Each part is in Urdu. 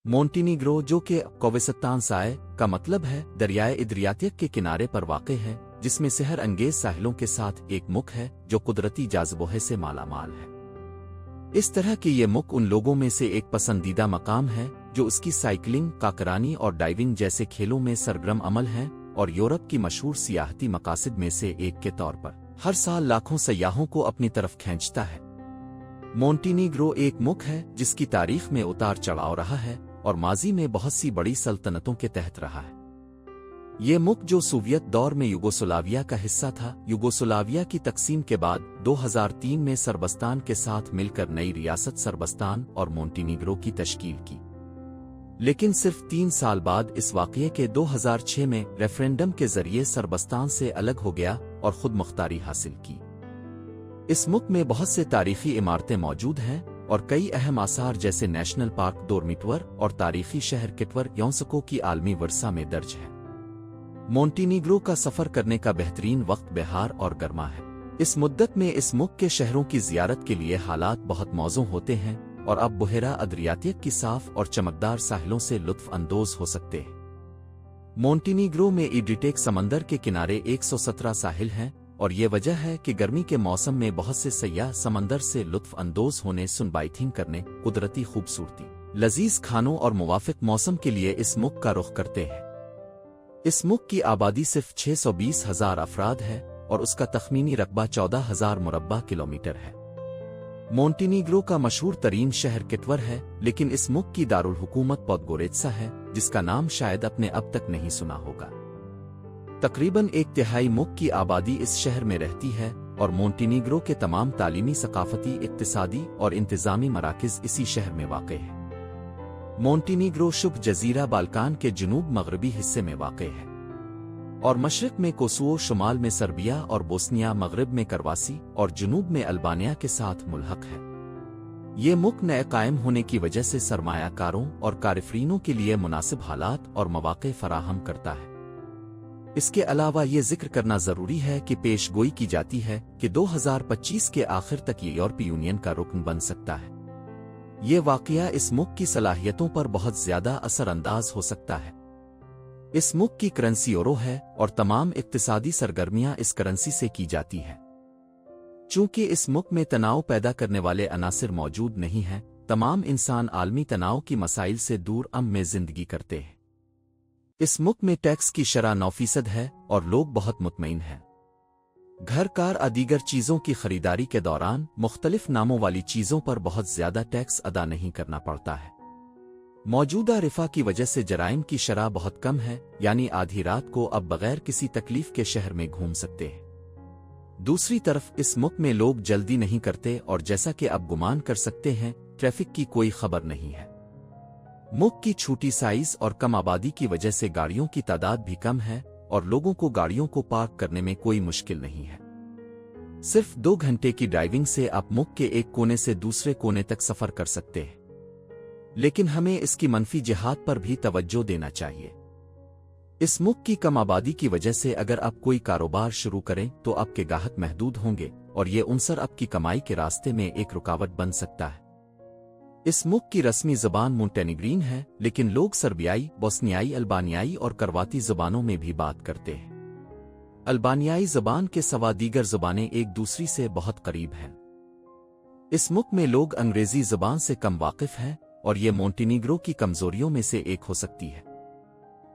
مونٹینیگرو جو کہ کووستان سائے کا مطلب ہے دریائے ادریاتیک کے کنارے پر واقع ہے، جس میں سحر انگیز ساحلوں کے ساتھ ایک ملک ہے جو قدرتی جاذبے سے مالا مال ہے۔ اس طرح کہ یہ ملک ان لوگوں میں سے ایک پسندیدہ مقام ہے جو اس کی سائیکلنگ، کاکرانی اور ڈائیونگ جیسے کھیلوں میں سرگرم عمل ہیں، اور یورپ کی مشہور سیاحتی مقاصد میں سے ایک کے طور پر ہر سال لاکھوں سیاحوں کو اپنی طرف کھینچتا ہے۔ مونٹینیگرو ایک ملک ہے جس کی تاریخ میں اتار چڑھاؤ رہا ہے اور ماضی میں بہت سی بڑی سلطنتوں کے تحت رہا ہے۔ یہ ملک جو سوویت دور میں یوگوسلاویا کا حصہ تھا، یوگوسلاویا کی تقسیم کے بعد 2003 میں سربستان کے ساتھ مل کر نئی ریاست سربستان اور مونٹینیگرو کی تشکیل کی، لیکن صرف 3 سال بعد اس واقعے کے 2006 میں ریفرینڈم کے ذریعے سربستان سے الگ ہو گیا اور خود مختاری حاصل کی۔ اس ملک میں بہت سے تاریخی عمارتیں موجود ہیں اور کئی اہم آثار جیسے نیشنل پارک دورمیٹور اور تاریخی شہر کٹور یونسکو کی عالمی ورثہ میں درج ہے۔ مونٹینیگرو کا سفر کرنے کا بہترین وقت بہار اور گرما ہے۔ اس مدت میں اس ملک کے شہروں کی زیارت کے لیے حالات بہت موزوں ہوتے ہیں اور آپ بحیرہ ادریاتیک کی صاف اور چمکدار ساحلوں سے لطف اندوز ہو سکتے ہیں۔ مونٹینیگرو میں ایڈریاٹک سمندر کے کنارے 117 ساحل ہیں اور یہ وجہ ہے کہ گرمی کے موسم میں بہت سے سیاح سمندر سے لطف اندوز ہونے، سن بائیکنگ کرنے، قدرتی خوبصورتی، لذیذ کھانوں اور موافق موسم کے لیے اس ملک کا رخ کرتے ہیں۔ اس ملک کی آبادی صرف 620,000 افراد ہے اور اس کا تخمینی رقبہ 14,000 مربع کلومیٹر ہے۔ مونٹینیگرو کا مشہور ترین شہر کٹور ہے، لیکن اس ملک کی دارالحکومت پودگوریتسا ہے، جس کا نام شاید آپ نے اب تک نہیں سنا ہوگا۔ تقریباً 1/3 ملک کی آبادی اس شہر میں رہتی ہے اور مونٹینیگرو کے تمام تعلیمی، ثقافتی، اقتصادی اور انتظامی مراکز اسی شہر میں واقع ہیں۔ مونٹینیگرو شبہ جزیرہ بالکان کے جنوب مغربی حصے میں واقع ہے اور مشرق میں کوسوو، شمال میں سربیا اور بوسنیا، مغرب میں کرواسی اور جنوب میں البانیہ کے ساتھ ملحق ہے۔ یہ ملک نئے قائم ہونے کی وجہ سے سرمایہ کاروں اور کارفرینوں کے لیے مناسب حالات اور مواقع فراہم کرتا ہے۔ اس کے علاوہ یہ ذکر کرنا ضروری ہے کہ پیش گوئی کی جاتی ہے کہ 2025 کے آخر تک یہ یورپی یونین کا رکن بن سکتا ہے۔ یہ واقعہ اس ملک کی صلاحیتوں پر بہت زیادہ اثر انداز ہو سکتا ہے۔ اس ملک کی کرنسی یورو ہے اور تمام اقتصادی سرگرمیاں اس کرنسی سے کی جاتی ہیں۔ چونکہ اس ملک میں تناؤ پیدا کرنے والے عناصر موجود نہیں ہیں، تمام انسان عالمی تناؤ کی مسائل سے دور امن میں زندگی کرتے ہیں۔ اس ملک میں ٹیکس کی شرح 9% ہے اور لوگ بہت مطمئن ہیں۔ گھر کار دیگر چیزوں کی خریداری کے دوران مختلف ناموں والی چیزوں پر بہت زیادہ ٹیکس ادا نہیں کرنا پڑتا ہے۔ موجودہ رفاه کی وجہ سے جرائم کی شرح بہت کم ہے، یعنی آدھی رات کو اب بغیر کسی تکلیف کے شہر میں گھوم سکتے ہیں۔ دوسری طرف اس ملک میں لوگ جلدی نہیں کرتے اور جیسا کہ اب گمان کر سکتے ہیں، ٹریفک کی کوئی خبر نہیں ہے۔ ملک کی چھوٹی سائز اور کم آبادی کی وجہ سے گاڑیوں کی تعداد بھی کم ہے اور لوگوں کو گاڑیوں کو پارک کرنے میں کوئی مشکل نہیں ہے۔ صرف 2 گھنٹے کی ڈرائیونگ سے آپ ملک کے ایک کونے سے دوسرے کونے تک سفر کر سکتے ہیں، لیکن ہمیں اس کی منفی جہات پر بھی توجہ دینا چاہیے۔ اس ملک کی کم آبادی کی وجہ سے اگر آپ کوئی کاروبار شروع کریں تو آپ کے گاہک محدود ہوں گے اور یہ عنصر آپ کی کمائی کے راستے میں ایک رکاوٹ بن سکتا ہے۔ اس ملک کی رسمی زبان مونٹینیگرین ہے، لیکن لوگ سربیائی، بوسنیائی، البانیائی اور کرواتی زبانوں میں بھی بات کرتے ہیں۔ البانیائی زبان کے سوا دیگر زبانیں ایک دوسری سے بہت قریب ہیں۔ اس ملک میں لوگ انگریزی زبان سے کم واقف ہیں اور یہ مونٹینیگرو کی کمزوریوں میں سے ایک ہو سکتی ہے۔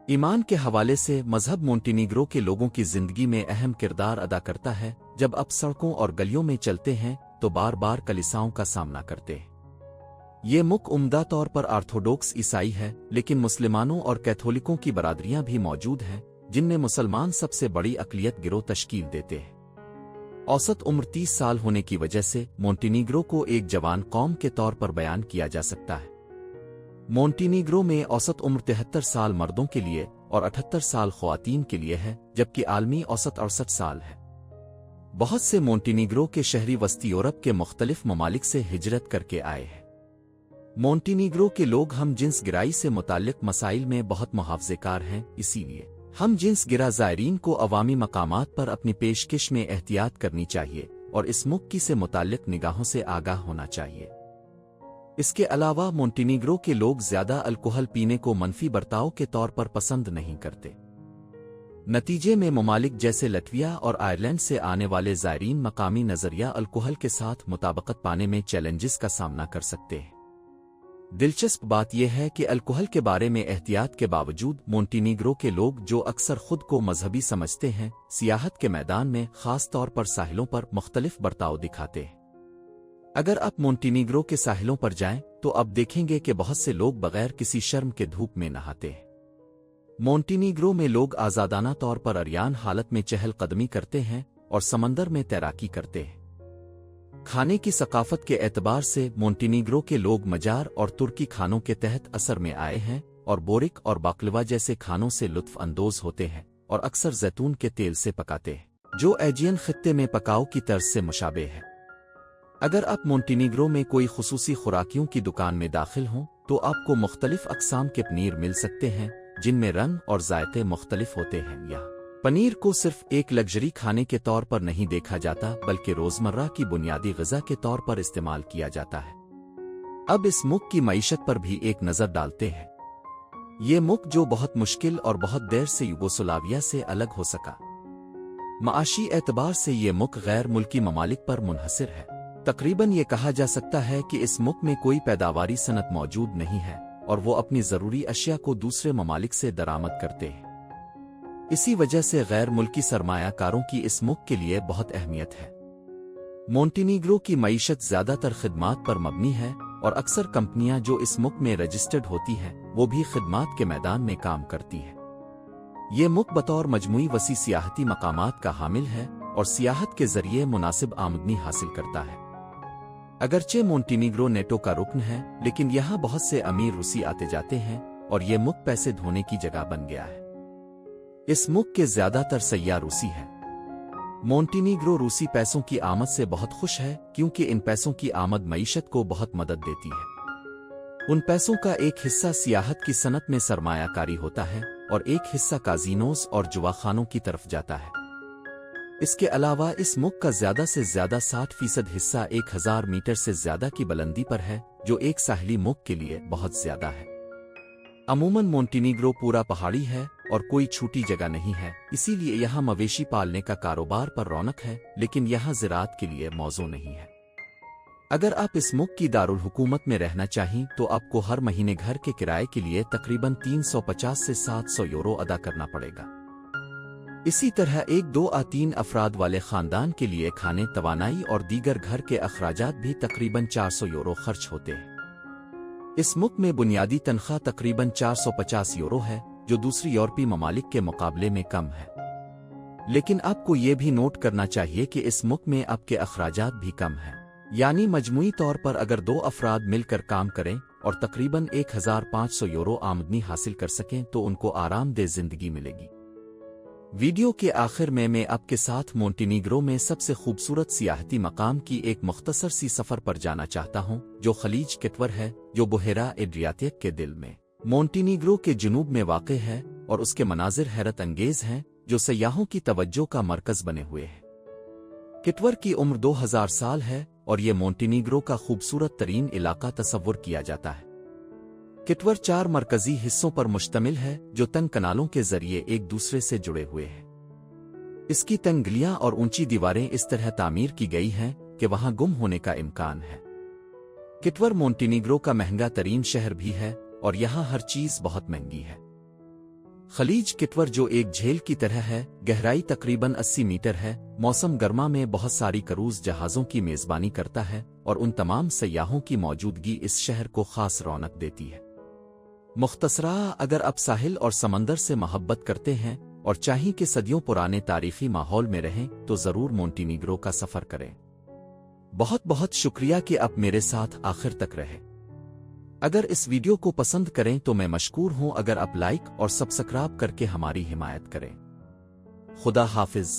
ایمان کے حوالے سے مذہب مونٹینیگرو کے لوگوں کی زندگی میں اہم کردار ادا کرتا ہے۔ جب آپ سڑکوں اور گلیوں میں چلتے ہیں تو بار بار کلیساؤں کا سامنا کرتے ہیں۔ یہ ملک عمدہ طور پر آرتھوڈوکس عیسائی ہے، لیکن مسلمانوں اور کیتھولکوں کی برادریاں بھی موجود ہیں، جن میں مسلمان سب سے بڑی اقلیت گروہ تشکیل دیتے ہیں۔ اوسط عمر 30 سال ہونے کی وجہ سے مونٹینیگرو کو ایک جوان قوم کے طور پر بیان کیا جا سکتا ہے۔ مونٹینیگرو میں اوسط عمر 73 سال مردوں کے لیے اور 78 سال خواتین کے لیے ہے، جبکہ عالمی اوسط 68 سال ہے۔ بہت سے مونٹینیگرو کے شہری وسطی یورپ کے مختلف ممالک سے ہجرت کر کے آئے ہیں۔ مونٹینیگرو کے لوگ ہم جنس گرائی سے متعلق مسائل میں بہت محافظہ کار ہیں، اسی لیے ہم جنس گرا زائرین کو عوامی مقامات پر اپنی پیشکش میں احتیاط کرنی چاہیے اور اس ملک کی سے متعلق نگاہوں سے آگاہ ہونا چاہیے۔ اس کے علاوہ مونٹینیگرو کے لوگ زیادہ الکحل پینے کو منفی برتاؤ کے طور پر پسند نہیں کرتے۔ نتیجے میں ممالک جیسے لٹویا اور آئرلینڈ سے آنے والے زائرین مقامی نظریہ الکحل کے ساتھ مطابقت پانے میں چیلنجز کا سامنا کر سکتے ہیں۔ دلچسپ بات یہ ہے کہ الکحل کے بارے میں احتیاط کے باوجود مونٹینیگرو کے لوگ، جو اکثر خود کو مذہبی سمجھتے ہیں، سیاحت کے میدان میں خاص طور پر ساحلوں پر مختلف برتاؤ دکھاتے ہیں۔ اگر آپ مونٹینیگرو کے ساحلوں پر جائیں تو آپ دیکھیں گے کہ بہت سے لوگ بغیر کسی شرم کے دھوپ میں نہاتے ہیں۔ مونٹینیگرو میں لوگ آزادانہ طور پر عریان حالت میں چہل قدمی کرتے ہیں اور سمندر میں تیراکی کرتے ہیں۔ کھانے کی ثقافت کے اعتبار سے مونٹینیگرو کے لوگ مجار اور ترکی کھانوں کے تحت اثر میں آئے ہیں اور بورک اور باکلوا جیسے کھانوں سے لطف اندوز ہوتے ہیں اور اکثر زیتون کے تیل سے پکاتے ہیں، جو ایجین خطے میں پکاؤ کی طرز سے مشابہ ہے۔ اگر آپ مونٹینیگرو میں کوئی خصوصی خوراکیوں کی دکان میں داخل ہوں تو آپ کو مختلف اقسام کے پنیر مل سکتے ہیں، جن میں رنگ اور ذائقے مختلف ہوتے ہیں۔ یا پنیر کو صرف ایک لگژری کھانے کے طور پر نہیں دیکھا جاتا بلکہ روزمرہ کی بنیادی غذا کے طور پر استعمال کیا جاتا ہے۔ اب اس ملک کی معیشت پر بھی ایک نظر ڈالتے ہیں۔ یہ ملک جو بہت مشکل اور بہت دیر سے یوگوسلاویا سے الگ ہو سکا، معاشی اعتبار سے یہ ملک غیر ملکی ممالک پر منحصر ہے۔ تقریباً یہ کہا جا سکتا ہے کہ اس ملک میں کوئی پیداواری صنعت موجود نہیں ہے اور وہ اپنی ضروری اشیاء کو دوسرے ممالک سے درآمد کرتے ہیں۔ اسی وجہ سے غیر ملکی سرمایہ کاروں کی اس ملک کے لیے بہت اہمیت ہے۔ مونٹینیگرو کی معیشت زیادہ تر خدمات پر مبنی ہے اور اکثر کمپنیاں جو اس ملک میں رجسٹرڈ ہوتی ہیں وہ بھی خدمات کے میدان میں کام کرتی ہیں۔ یہ ملک بطور مجموعی وسیع سیاحتی مقامات کا حامل ہے اور سیاحت کے ذریعے مناسب آمدنی حاصل کرتا ہے۔ اگرچہ مونٹینیگرو نیٹو کا رکن ہے، لیکن یہاں بہت سے امیر روسی آتے جاتے ہیں اور یہ ملک پیسے دھونے کی جگہ بن گیا ہے۔ اس ملک کے زیادہ تر سیاح روسی ہیں۔ مونٹینیگرو روسی پیسوں کی آمد سے بہت خوش ہے کیونکہ ان پیسوں کی آمد معیشت کو بہت مدد دیتی ہے۔ ان پیسوں کا ایک حصہ سیاحت کی صنعت میں سرمایہ کاری ہوتا ہے اور ایک حصہ کازینوز اور جواخانوں کی طرف جاتا ہے۔ اس کے علاوہ اس ملک کا زیادہ سے زیادہ 60% حصہ 1000 میٹر سے زیادہ کی بلندی پر ہے، جو ایک ساحلی ملک کے لیے بہت زیادہ ہے۔ عموماً مونٹینیگرو پورا پہاڑی ہے اور کوئی چھوٹی جگہ نہیں ہے، اسی لیے یہاں مویشی پالنے کا کاروبار پر رونق ہے، لیکن یہاں زراعت کے لیے موزوں نہیں ہے۔ اگر آپ اس ملک کی دارالحکومت میں رہنا چاہیں تو آپ کو ہر مہینے گھر کے کرائے کے لیے تقریباً 350 سے 700 یورو ادا کرنا پڑے گا۔ اسی طرح 1، 2 یا 3 افراد والے خاندان کے لیے کھانے، توانائی اور دیگر گھر کے اخراجات بھی تقریباً 400 یورو خرچ ہوتے ہیں۔ اس ملک میں بنیادی تنخواہ تقریباً 450 یورو ہے، جو دوسری یورپی ممالک کے مقابلے میں کم ہے۔ لیکن آپ کو یہ بھی نوٹ کرنا چاہیے کہ اس ملک میں آپ کے اخراجات بھی کم ہیں، یعنی مجموعی طور پر اگر 2 افراد مل کر کام کریں اور تقریباً 1500 یورو آمدنی حاصل کر سکیں تو ان کو آرام دہ زندگی ملے گی۔ ویڈیو کے آخر میں آپ کے ساتھ مونٹینیگرو میں سب سے خوبصورت سیاحتی مقام کی ایک مختصر سی سفر پر جانا چاہتا ہوں، جو خلیج کٹور ہے، جو بحیرہ ایڈریاٹک کے دل میں مونٹینیگرو کے جنوب میں واقع ہے اور اس کے مناظر حیرت انگیز ہیں جو سیاحوں کی توجہ کا مرکز بنے ہوئے ہیں۔ کٹور کی عمر 2000 سال ہے اور یہ مونٹینیگرو کا خوبصورت ترین علاقہ تصور کیا جاتا ہے۔ کٹور 4 مرکزی حصوں پر مشتمل ہے جو تنگ کنالوں کے ذریعے ایک دوسرے سے جڑے ہوئے ہیں۔ اس کی تنگ گلیاں اور اونچی دیواریں اس طرح تعمیر کی گئی ہیں کہ وہاں گم ہونے کا امکان ہے۔ کٹور مونٹینیگرو کا مہنگا ترین شہر بھی ہے اور یہاں ہر چیز بہت مہنگی ہے۔ خلیج کٹور جو ایک جھیل کی طرح ہے، گہرائی تقریباً 80 میٹر ہے، موسم گرما میں بہت ساری کروز جہازوں کی میزبانی کرتا ہے اور ان تمام سیاحوں کی موجودگی اس شہر کو خاص رونق دیتی ہے۔ مختصرا، اگر آپ ساحل اور سمندر سے محبت کرتے ہیں اور چاہیں کہ صدیوں پرانے تاریخی ماحول میں رہیں تو ضرور مونٹینیگرو کا سفر کریں۔ بہت بہت شکریہ کہ آپ میرے ساتھ آخر تک رہے۔ اگر اس ویڈیو کو پسند کریں تو میں مشکور ہوں اگر آپ لائک اور سبسکرائب کر کے ہماری حمایت کریں۔ خدا حافظ۔